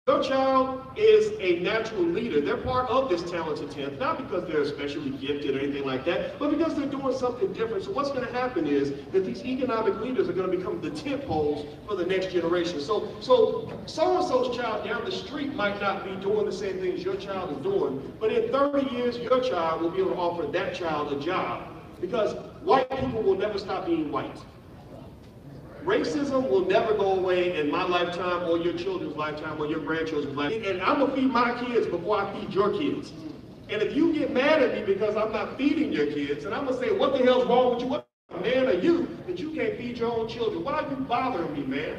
Your child is a natural leader. They're part of this talented 10th, not because they're especially gifted or anything like that, but because they're doing something different. So what's going to happen is that these economic leaders are going to become the tent poles for the next generation. So so-and-so's child down the street might not be doing the same things your child is doing, but in 30 years, your child will be able to offer that child a job, because white people will never stop being white. Racism will never go away in my lifetime or your children's lifetime or your grandchildren's lifetime. And I'm going to feed my kids before I feed your kids. And if you get mad at me because I'm not feeding your kids, and I'm going to say, what the hell's wrong with you? What man are you that you can't feed your own children? Why are you bothering me, man?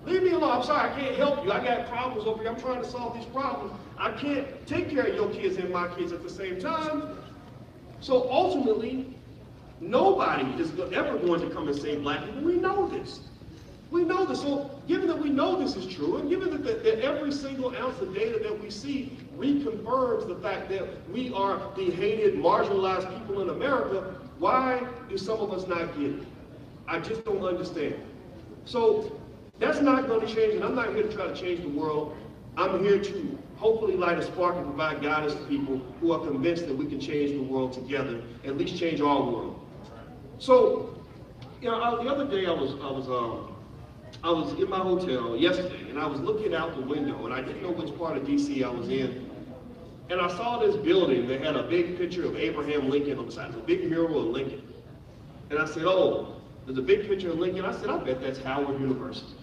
Leave me alone. I'm sorry, I can't help you. I got problems over here. I'm trying to solve these problems. I can't take care of your kids and my kids at the same time. So ultimately, nobody is ever going to come and save black people. We know this. We know this. So given that we know this is true, and given that every single ounce of data that we see reconfirms the fact that we are the hated, marginalized people in America, why do some of us not get it? I just don't understand. So that's not going to change, and I'm not here to try to change the world. I'm here to hopefully light a spark and provide guidance to people who are convinced that we can change the world together, at least change our world. So, you know, the other day I was in my hotel yesterday, and I was looking out the window, and I didn't know which part of DC I was in, and I saw this building that had a big picture of Abraham Lincoln on the side, a big mural of Lincoln. And I said, oh, there's a big picture of Lincoln. I said, I bet that's Howard University.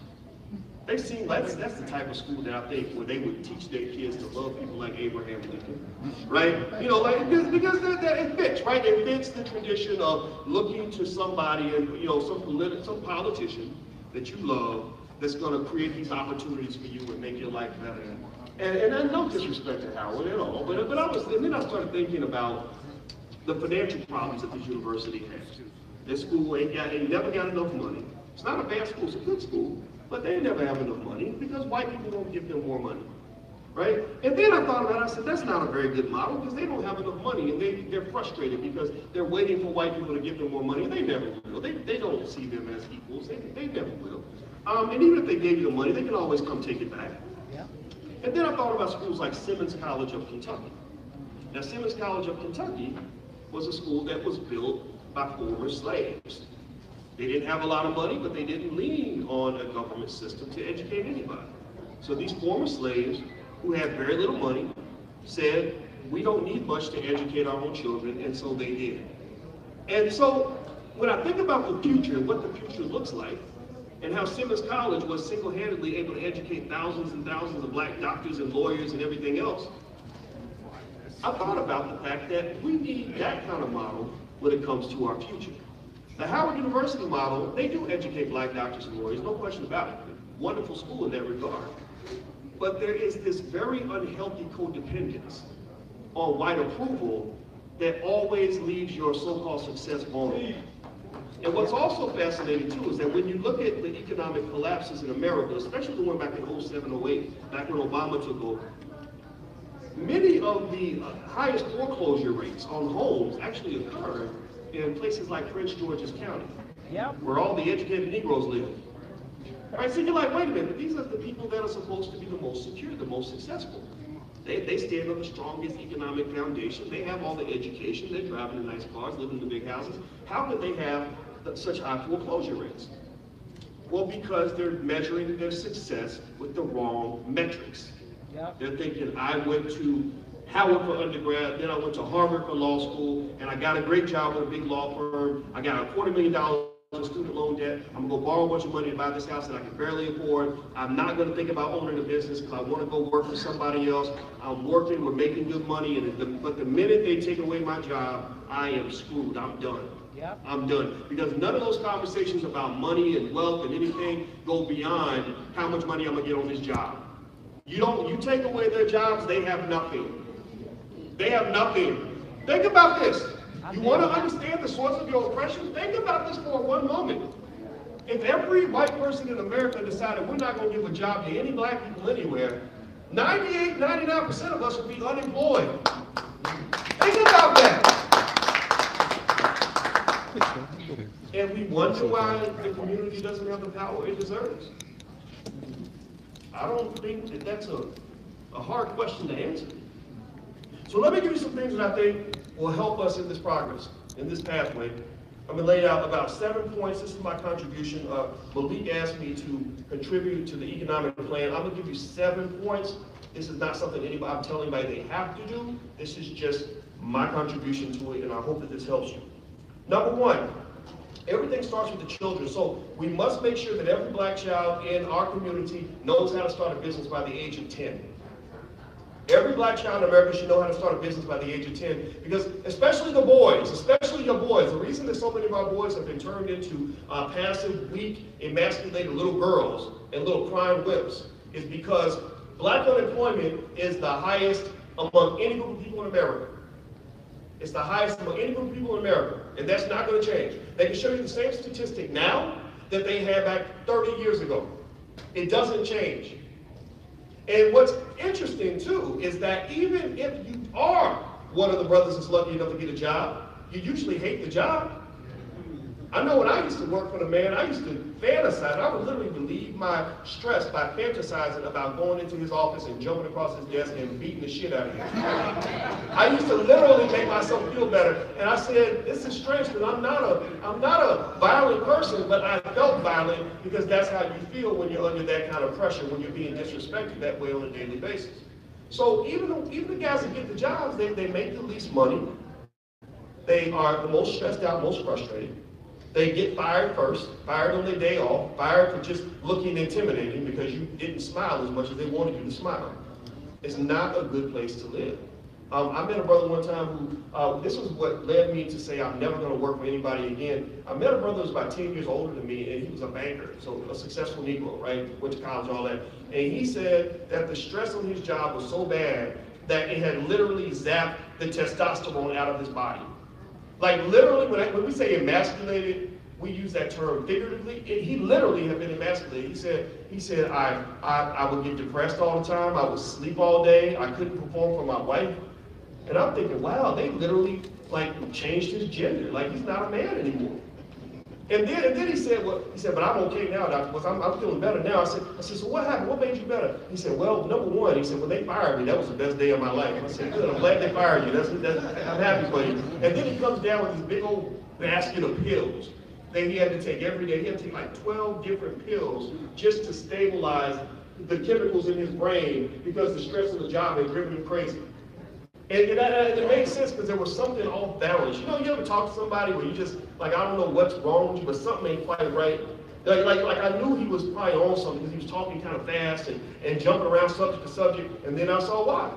They seem like that's the type of school that I think where they would teach their kids to love people like Abraham Lincoln, right? You know, like because it fits, right? It fits the tradition of looking to somebody and some politician that you love that's going to create these opportunities for you and make your life better. And no disrespect to Howard at all, but then I started thinking about the financial problems that this university has. This school ain't never got enough money. It's not a bad school; it's a good school. But they never have enough money because white people won't give them more money, right? And then I thought about it, I said, that's not a very good model because they don't have enough money and they're frustrated because they're waiting for white people to give them more money and they never will. They don't see them as equals, they never will. And even if they gave you the money, they can always come take it back. Yeah. And then I thought about schools like Simmons College of Kentucky. Now, Simmons College of Kentucky was a school that was built by former slaves. They didn't have a lot of money, but they didn't lean on a government system to educate anybody. So these former slaves, who had very little money, said, we don't need much to educate our own children, and so they did. And so when I think about the future, what the future looks like, and how Simmons College was single-handedly able to educate thousands and thousands of black doctors and lawyers and everything else, I thought about the fact that we need that kind of model when it comes to our future. The Howard University model, they do educate black doctors and lawyers, no question about it. Wonderful school in that regard. But there is this very unhealthy codependence on white approval that always leaves your so-called success vulnerable. And what's also fascinating too is that when you look at the economic collapses in America, especially the one back in 07, 08, back when Obama took over, many of the highest foreclosure rates on homes actually occurred in places like Prince George's County, where all the educated Negroes live. Right, so you're like, wait a minute, these are the people that are supposed to be the most secure, the most successful. They stand on the strongest economic foundation. They have all the education. They're driving the nice cars, living in the big houses. How could they have such high foreclosure rates? Well, because they're measuring their success with the wrong metrics. They're thinking, I went to Howard for undergrad, then I went to Harvard for law school, and I got a great job with a big law firm. I got $250,000 in student loan debt. I'm gonna go borrow a bunch of money to buy this house that I can barely afford. I'm not gonna think about owning a business because I want to go work for somebody else. I'm working, we're making good money, but the minute they take away my job, I am screwed. I'm done. I'm done. Because none of those conversations about money and wealth and anything go beyond how much money I'm gonna get on this job. You take away their jobs, they have nothing. They have nothing. Think about this. You want to understand the source of your oppression? Think about this for one moment. If every white person in America decided we're not going to give a job to any black people anywhere, 98, 99% of us would be unemployed. Think about that. And we wonder why the community doesn't have the power it deserves. I don't think that that's a hard question to answer. So let me give you some things that I think will help us in this progress, in this pathway. I'm going to lay out about 7 points. This is my contribution. Malik asked me to contribute to the economic plan. I'm going to give you 7 points. This is not something I'm telling anybody they have to do. This is just my contribution to it, and I hope that this helps you. Number one, everything starts with the children. So we must make sure that every black child in our community knows how to start a business by the age of 10. Every black child in America should know how to start a business by the age of 10, because especially the boys, especially your boys, the reason that so many of our boys have been turned into passive, weak, emasculated little girls and little crime whips is because black unemployment is the highest among any group of people in America. It's the highest among any group of people in America, and that's not going to change. They can show you the same statistic now that they had back 30 years ago. It doesn't change. And what's interesting, too, is that even if you are one of the brothers that's lucky enough to get a job, you usually hate the job. I know when I used to work for the man, I used to fantasize. I would literally relieve my stress by fantasizing about going into his office and jumping across his desk and beating the shit out of him. I used to literally make myself feel better. And I said, this is strange because I'm not a violent person, but I felt violent because that's how you feel when you're under that kind of pressure, when you're being disrespected that way on a daily basis. So even the guys that get the jobs, they make the least money. They are the most stressed out, most frustrated. They get fired first, fired on their day off, fired for just looking intimidating because you didn't smile as much as they wanted you to smile. It's not a good place to live. I met a brother one time who, this was what led me to say I'm never going to work for anybody again. I met a brother who was about 10 years older than me, and he was a banker, so a successful Negro, right? Went to college and all that. And he said that the stress on his job was so bad that it had literally zapped the testosterone out of his body. Like literally, when we say emasculated, we use that term figuratively. He literally had been emasculated. He said, I would get depressed all the time. I would sleep all day. I couldn't perform for my wife. And I'm thinking, wow, they literally like changed his gender. Like he's not a man anymore. And then he said, but I'm okay now, Dr. Boyce. I'm feeling better now. I said, so what happened? What made you better? He said, well, number one, he said, when they fired me, that was the best day of my life. I said, good, I'm glad they fired you. I'm happy for you. And then he comes down with this big old basket of pills that he had to take every day. He had to take like 12 different pills just to stabilize the chemicals in his brain because the stress of the job had driven him crazy. And it made sense because there was something off balance. You know, you ever talk to somebody where you just, like, I don't know what's wrong with you, but something ain't quite right. Like I knew he was probably on something because he was talking kind of fast and jumping around subject to subject, and then I saw why.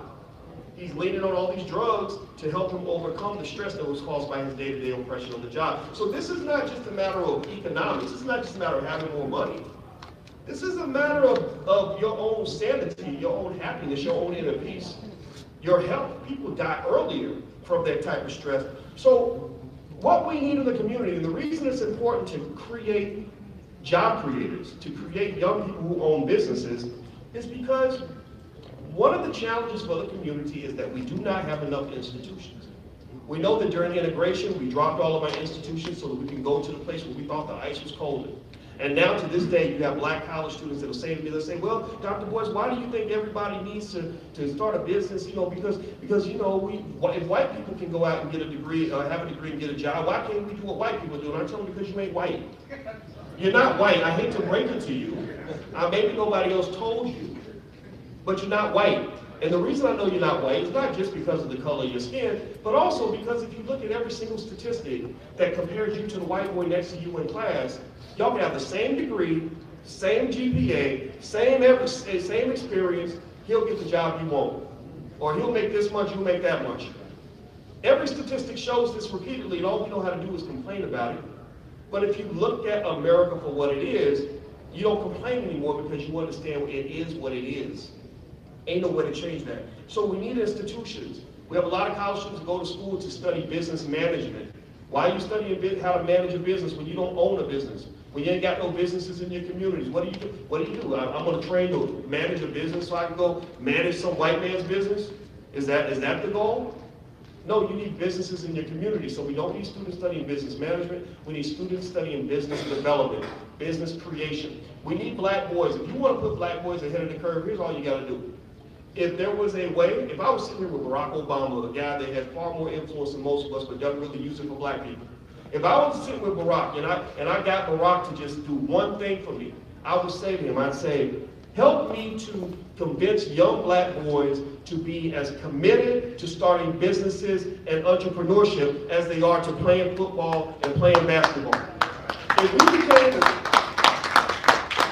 He's leaning on all these drugs to help him overcome the stress that was caused by his day-to-day oppression on the job. So this is not just a matter of economics. This is not just a matter of having more money. This is a matter of your own sanity, your own happiness, your own inner peace. Your health. People die earlier from that type of stress. So what we need in the community, and the reason it's important to create job creators, to create young people who own businesses, is because one of the challenges for the community is that we do not have enough institutions. We know that during the integration, we dropped all of our institutions so that we can go to the place where we thought the ice was colder. And now to this day, you have black college students that will say to me, they'll say, well, Dr. Boyce, why do you think everybody needs to start a business? You know, because you know, if white people can go out and get a degree, have a degree and get a job, why can't we do what white people do? And I tell them, because you ain't white. You're not white. I hate to break it to you. Maybe nobody else told you, but you're not white. And the reason I know you're not white is not just because of the color of your skin, but also because if you look at every single statistic that compares you to the white boy next to you in class, y'all can have the same degree, same GPA, same experience, he'll get the job you want. Or he'll make this much, you'll make that much. Every statistic shows this repeatedly, and all we know how to do is complain about it. But if you look at America for what it is, you don't complain anymore because you understand it is what it is. Ain't no way to change that. So we need institutions. We have a lot of college students who go to school to study business management. Why are you studying how to manage a business when you don't own a business? When you ain't got no businesses in your communities, what do you do? What do you do? I'm going to train to manage a business so I can go manage some white man's business? Is that the goal? No, you need businesses in your community. So we don't need students studying business management. We need students studying business development, business creation. We need black boys. If you want to put black boys ahead of the curve, here's all you got to do. If there was a way, if I was sitting here with Barack Obama, a guy that has far more influence than most of us, but doesn't really use it for black people. If I was sitting with Barack and I got Barack to just do one thing for me, I would say to him, I'd say, help me to convince young black boys to be as committed to starting businesses and entrepreneurship as they are to playing football and playing basketball.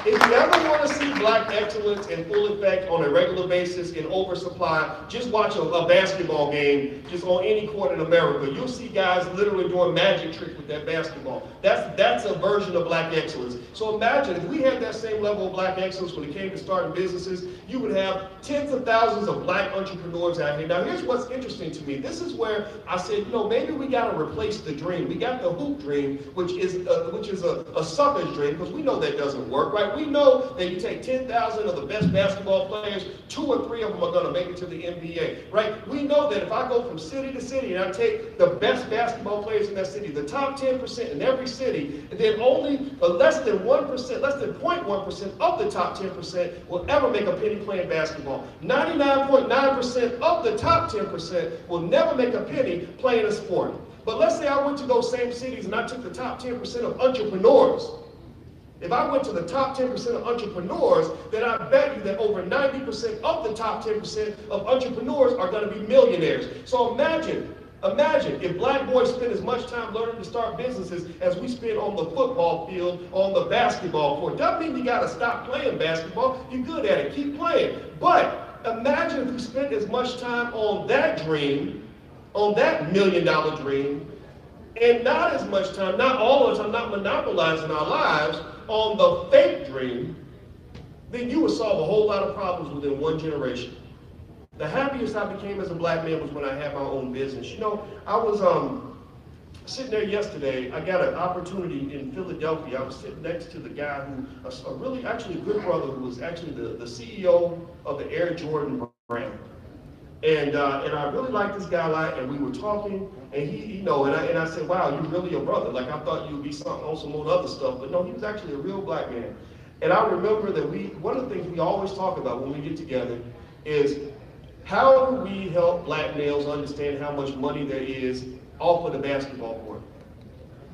If you ever want to see black excellence in full effect on a regular basis in oversupply, just watch a basketball game just on any court in America. You'll see guys literally doing magic tricks with that basketball. That's a version of black excellence. So imagine if we had that same level of black excellence when it came to starting businesses, you would have tens of thousands of black entrepreneurs out here. Now here's what's interesting to me. This is where I said, you know, maybe we got to replace the dream. We got the hoop dream, which is a sucker's dream, because we know that doesn't work, right? We know that you take 10,000 of the best basketball players, 2 or 3 of them are going to make it to the NBA, right? We know that if I go from city to city and I take the best basketball players in that city, the top 10% in every city, and then only less than 1%, less than 0.1% of the top 10% will ever make a penny playing basketball. 99.9% of the top 10% will never make a penny playing a sport. But let's say I went to those same cities and I took the top 10% of entrepreneurs. If I went to the top 10% of entrepreneurs, then I bet you that over 90% of the top 10% of entrepreneurs are going to be millionaires. So imagine if black boys spend as much time learning to start businesses as we spend on the football field, on the basketball court. Doesn't mean you got to stop playing basketball. You're good at it. Keep playing. But imagine if we spent as much time on that dream, on that $1 million dream, and not as much time, not all of the time, not monopolizing our lives on the fake dream, then you would solve a whole lot of problems within one generation. The happiest I became as a black man was when I had my own business. You know, I was sitting there yesterday. I got an opportunity in Philadelphia. I was sitting next to the guy who, a really actually good brother, who was actually the CEO of the Air Jordan brand. And I really liked this guy a lot, and we were talking, and he, you know, and I said, wow, you're really a brother. Like, I thought you'd be something on some other stuff, but no, he was actually a real black man. And I remember that one of the things we always talk about when we get together is how do we help black males understand how much money there is off of the basketball court?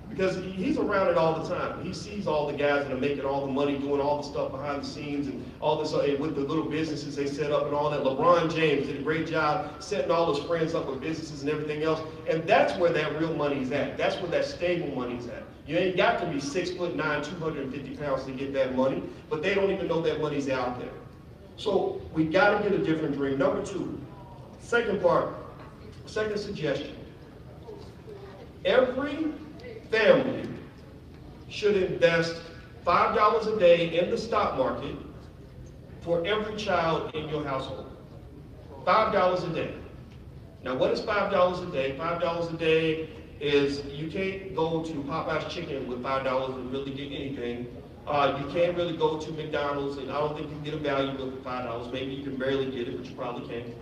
Because he's around it all the time. He sees all the guys that are making all the money, doing all the stuff behind the scenes, and all this with the little businesses they set up and all that. LeBron James did a great job setting all his friends up with businesses and everything else. And that's where that real money's at. That's where that stable money's at. You ain't got to be 6'9", 250 pounds to get that money, but they don't even know that money's out there. So we got to get a different dream. Number 2, second suggestion. Every family should invest $5 a day in the stock market for every child in your household. $5 a day. Now, what is $5 a day? $5 a day is, you can't go to Popeye's Chicken with $5 and really get anything. You can't really go to McDonald's, and I don't think you can get a value meal for $5. Maybe you can barely get it, but you probably can.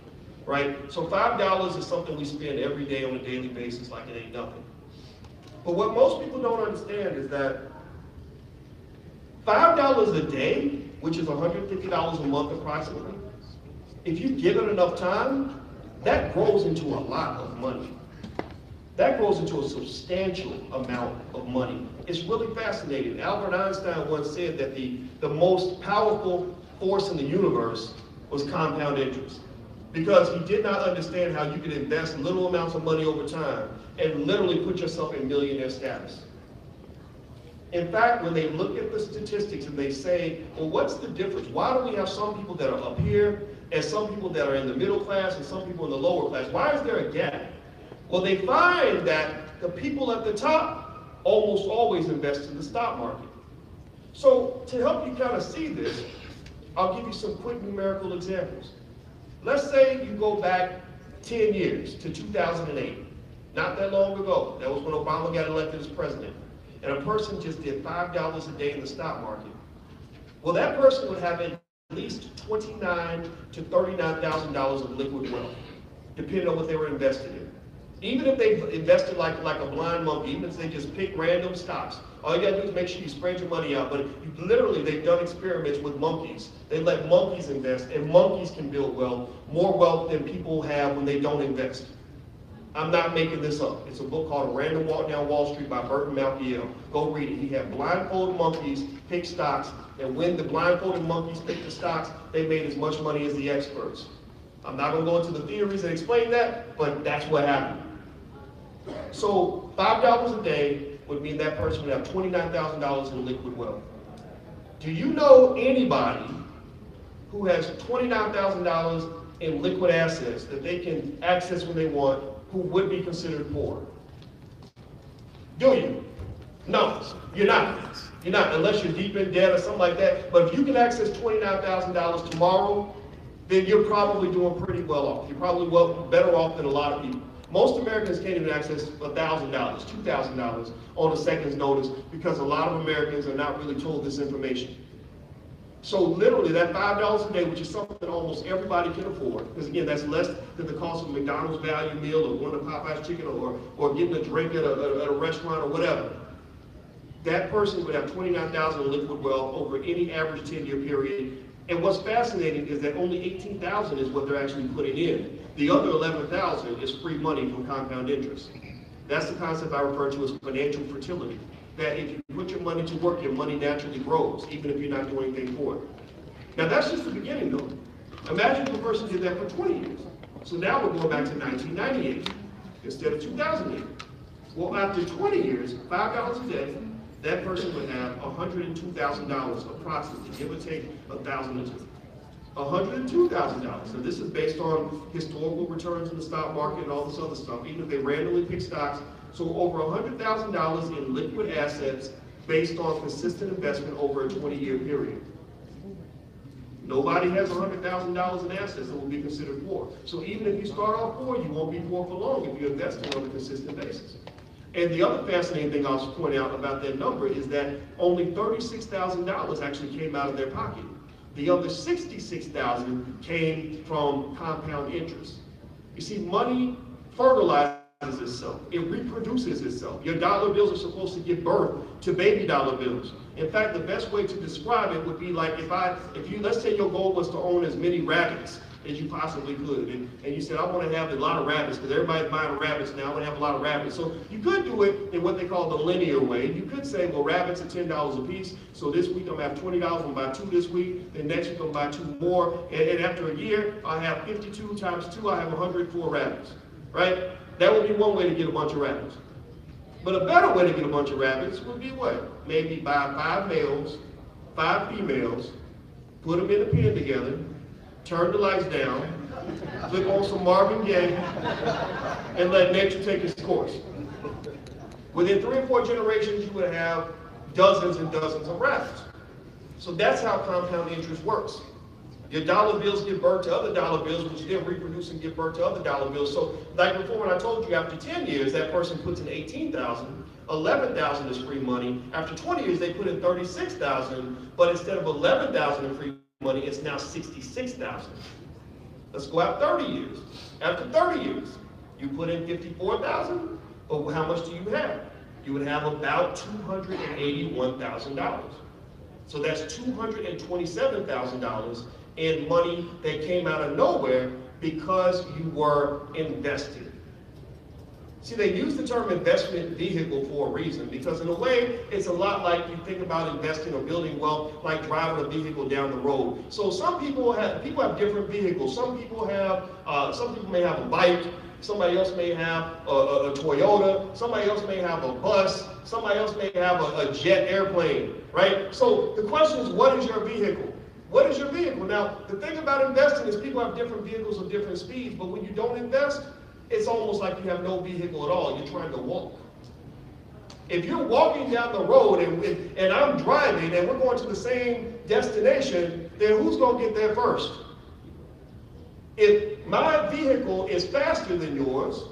Right? So $5 is something we spend every day on a daily basis like it ain't nothing. But what most people don't understand is that $5 a day, which is $150 a month approximately, if you give it enough time, that grows into a lot of money. That grows into a substantial amount of money. It's really fascinating. Albert Einstein once said that the most powerful force in the universe was compound interest, because he did not understand how you could invest little amounts of money over time and literally put yourself in millionaire status. In fact, when they look at the statistics and they say, well, what's the difference? Why do we have some people that are up here and some people that are in the middle class and some people in the lower class? Why is there a gap? Well, they find that the people at the top almost always invest in the stock market. So to help you kind of see this, I'll give you some quick numerical examples. Let's say you go back 10 years to 2008. Not that long ago. That was when Obama got elected as president. And a person just did $5 a day in the stock market. Well, that person would have at least $29,000 to $39,000 of liquid wealth, depending on what they were invested in. Even if they've invested like a blind monkey, even if they just pick random stocks, all you gotta do is make sure you spread your money out. But they've done experiments with monkeys. They let monkeys invest, and monkeys can build wealth, more wealth than people have when they don't invest. I'm not making this up. It's a book called A Random Walk Down Wall Street by Burton Malkiel. Go read it. He had blindfolded monkeys pick stocks, and when the blindfolded monkeys picked the stocks, they made as much money as the experts. I'm not gonna go into the theories and explain that, but that's what happened. So $5 a day would mean that person would have $29,000 in liquid wealth. Do you know anybody who has $29,000 in liquid assets that they can access when they want, who would be considered poor? Do you? No, you're not. You're not, unless you're deep in debt or something like that. But if you can access $29,000 tomorrow, then you're probably doing pretty well off. You're probably better off than a lot of people. Most Americans can't even access $1,000, $2,000 on a second's notice because a lot of Americans are not really told this information. So literally that $5 a day, which is something almost everybody can afford, because again, that's less than the cost of a McDonald's value meal or going to Popeye's chicken or getting a drink at a restaurant or whatever. That person would have $29,000 in liquid wealth over any average 10-year period. And what's fascinating is that only $18,000 is what they're actually putting in. The other $11,000 is free money from compound interest. That's the concept I refer to as financial fertility. That if you put your money to work, your money naturally grows, even if you're not doing anything for it. Now that's just the beginning though. Imagine if a person did that for 20 years. So now we're going back to 1998 instead of 2008. Well, after 20 years, $5 a day, that person would have $102,000 approximately, give or take 1,000 or two. $102,000. And this is based on historical returns in the stock market and all this other stuff, even if they randomly pick stocks. So over $100,000 in liquid assets based on consistent investment over a 20-year period. Nobody has $100,000 in assets that will be considered poor. So even if you start off poor, you won't be poor for long if you invest on a consistent basis. And the other fascinating thing I'll point out about that number is that only $36,000 actually came out of their pocket. The other $66,000 came from compound interest. You see, money fertilizes itself. It reproduces itself. Your dollar bills are supposed to give birth to baby dollar bills. In fact, the best way to describe it would be like if you, let's say your goal was to own as many rabbits as you possibly could. And you said, I want to have a lot of rabbits because everybody's buying rabbits now. I want to have a lot of rabbits. So you could do it in what they call the linear way. You could say, well, rabbits are $10 a piece. So this week I'm going to have $20. I'm going to buy 2 this week. Then next week I'm going to buy 2 more. And after a year, I have 52 times 2. I have 104 rabbits, right? That would be one way to get a bunch of rabbits. But a better way to get a bunch of rabbits would be what? Maybe buy 5 males, 5 females, put them in a pen together, turn the lights down, click on some Marvin Gaye, and let nature take its course. Within 3 or 4 generations, you would have dozens and dozens of rabbits. So that's how compound interest works. Your dollar bills give birth to other dollar bills, which then reproduce and give birth to other dollar bills. So like before when I told you, after 10 years, that person puts in $18,000, 11,000 is free money. After 20 years, they put in 36,000, but instead of 11,000 in free money, it's now 66,000. Let's go out 30 years. After 30 years, you put in 54,000, but how much do you have? You would have about $281,000. So that's $227,000 in money that came out of nowhere because you were investing. See, they use the term investment vehicle for a reason, because in a way, it's a lot like you think about investing or building wealth, like driving a vehicle down the road. So some people have different vehicles. Some people may have a bike. Somebody else may have a Toyota. Somebody else may have a bus. Somebody else may have a jet airplane, right? So the question is, what is your vehicle? What is your vehicle? Now, the thing about investing is people have different vehicles of different speeds, but when you don't invest, it's almost like you have no vehicle at all. You're trying to walk. If you're walking down the road and I'm driving and we're going to the same destination, then who's going to get there first? If my vehicle is faster than yours,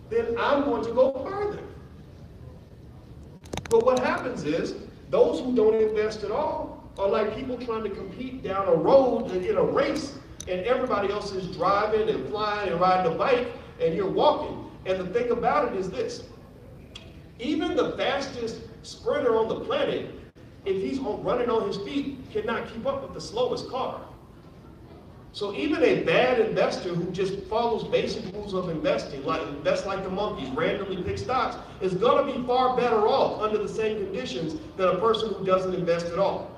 then I'm going to go further. But what happens is, those who don't invest at all are like people trying to compete down a road in a race, and everybody else is driving and flying and riding a bike, and you're walking. And the thing about it is this: even the fastest sprinter on the planet, if he's running on his feet, cannot keep up with the slowest car. So even a bad investor who just follows basic rules of investing, like invest like the monkeys, randomly pick stocks, is going to be far better off under the same conditions than a person who doesn't invest at all.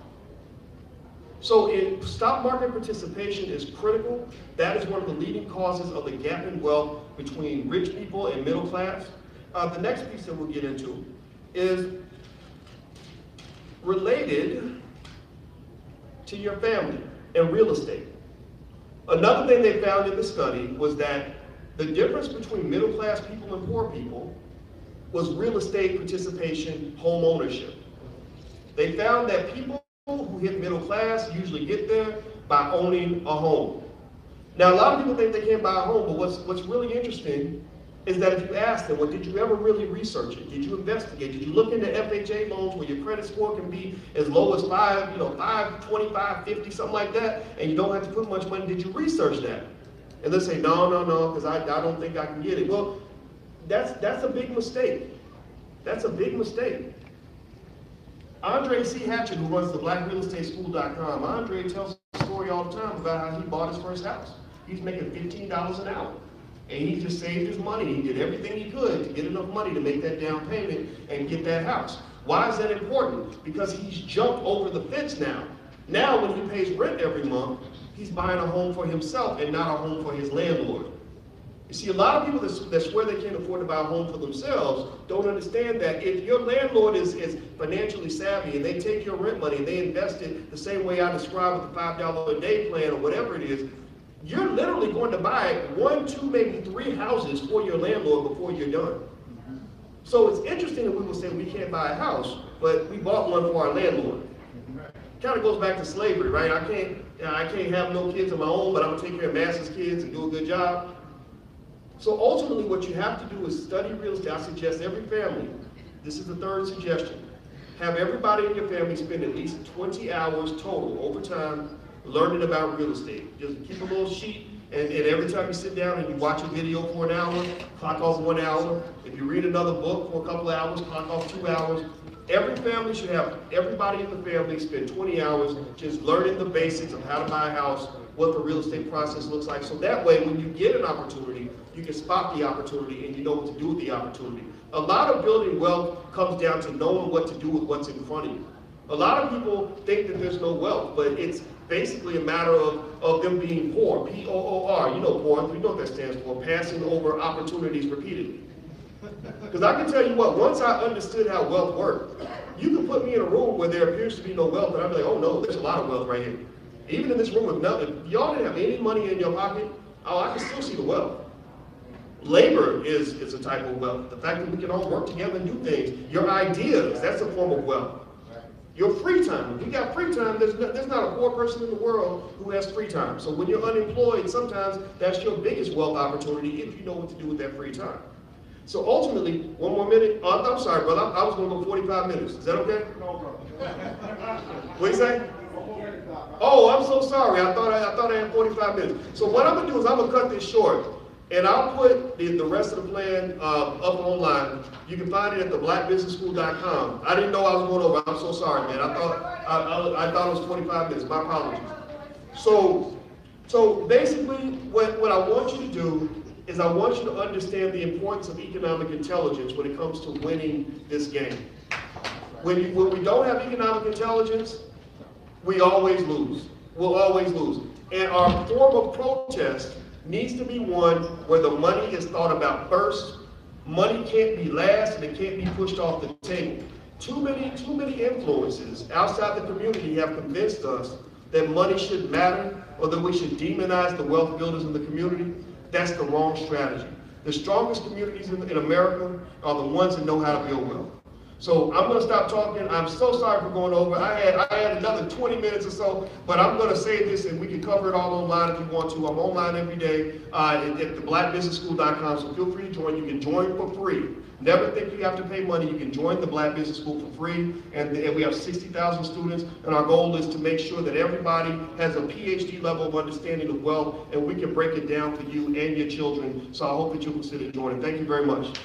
So stock market participation is critical. That is one of the leading causes of the gap in wealth between rich people and middle class. The next piece that we'll get into is related to your family and real estate. Another thing they found in the study was that the difference between middle class people and poor people was real estate participation, home ownership. They found that people who hit middle class usually get there by owning a home. Now, a lot of people think they can't buy a home, but what's really interesting is that if you ask them, well, did you ever really research it? Did you investigate? Did you look into FHA loans where your credit score can be as low as 525, 50, something like that, and you don't have to put much money? Did you research that? And they'll say, no, because I don't think I can get it. Well, that's a big mistake. That's a big mistake. Andre C. Hatchett, who runs the BlackRealEstateSchool.com, Andre tells a story all the time about how he bought his first house. He's making $15 an hour. And he just saved his money. He did everything he could to get enough money to make that down payment and get that house. Why is that important? Because he's jumped over the fence now. Now when he pays rent every month, he's buying a home for himself and not a home for his landlord. You see, a lot of people that swear they can't afford to buy a home for themselves don't understand that if your landlord is financially savvy and they take your rent money and they invest it the same way I described with the $5 a day plan or whatever it is, you're literally going to buy 1, 2, maybe 3 houses for your landlord before you're done. So it's interesting that we will say we can't buy a house, but we bought one for our landlord. Kind of goes back to slavery, right? I can't have no kids of my own, but I'm gonna take care of master's kids and do a good job. So ultimately what you have to do is study real estate. I suggest every family, this is the third suggestion, have everybody in your family spend at least 20 hours total over time learning about real estate. Just keep a little sheet, and every time you sit down and you watch a video for an hour, clock off 1 hour. If you read another book for a couple of hours, clock off 2 hours. Every family should have, everybody in the family spend 20 hours just learning the basics of how to buy a house, what the real estate process looks like. So that way, when you get an opportunity, you can spot the opportunity and you know what to do with the opportunity. A lot of building wealth comes down to knowing what to do with what's in front of you. A lot of people think that there's no wealth, but it's basically a matter of them being poor, P-O-O-R. You know poor, we know what that stands for, passing over opportunities repeatedly. Because I can tell you what, once I understood how wealth worked, you can put me in a room where there appears to be no wealth, and I'd be like, oh no, there's a lot of wealth right here. Even in this room with nothing, if y'all didn't have any money in your pocket, oh, I can still see the wealth. Labor is a type of wealth. The fact that we can all work together and do things. Your ideas, that's a form of wealth. Your free time. If you got free time, there's not a poor person in the world who has free time. So when you're unemployed, sometimes that's your biggest wealth opportunity if you know what to do with that free time. So ultimately, one more minute. Oh, I'm sorry, brother. I was going to go 45 minutes. Is that okay? No problem. What do you say? Oh, I'm so sorry. I thought I had 45 minutes. So what I'm going to do is I'm going to cut this short. And I'll put the rest of the plan up online. You can find it at the blackbusinessschool.com. I didn't know I was going over. I'm so sorry, man. I thought it was 25 minutes. My apologies. So basically, what I want you to do is I want you to understand the importance of economic intelligence when it comes to winning this game. When we don't have economic intelligence, we always lose. We'll always lose. And our form of protest needs to be one where the money is thought about first. Money can't be last, and it can't be pushed off the table. Too many influences outside the community have convinced us that money shouldn't matter or that we should demonize the wealth builders in the community. That's the wrong strategy. The strongest communities in America are the ones that know how to build wealth. So I'm going to stop talking. I'm so sorry for going over. I had another 20 minutes or so, but I'm going to say this, and we can cover it all online if you want to. I'm online every day at theblackbusinessschool.com, so feel free to join. You can join for free. Never think you have to pay money. You can join the Black Business School for free, and we have 60,000 students, and our goal is to make sure that everybody has a PhD level of understanding of wealth, and we can break it down for you and your children. So I hope that you'll consider joining. Thank you very much.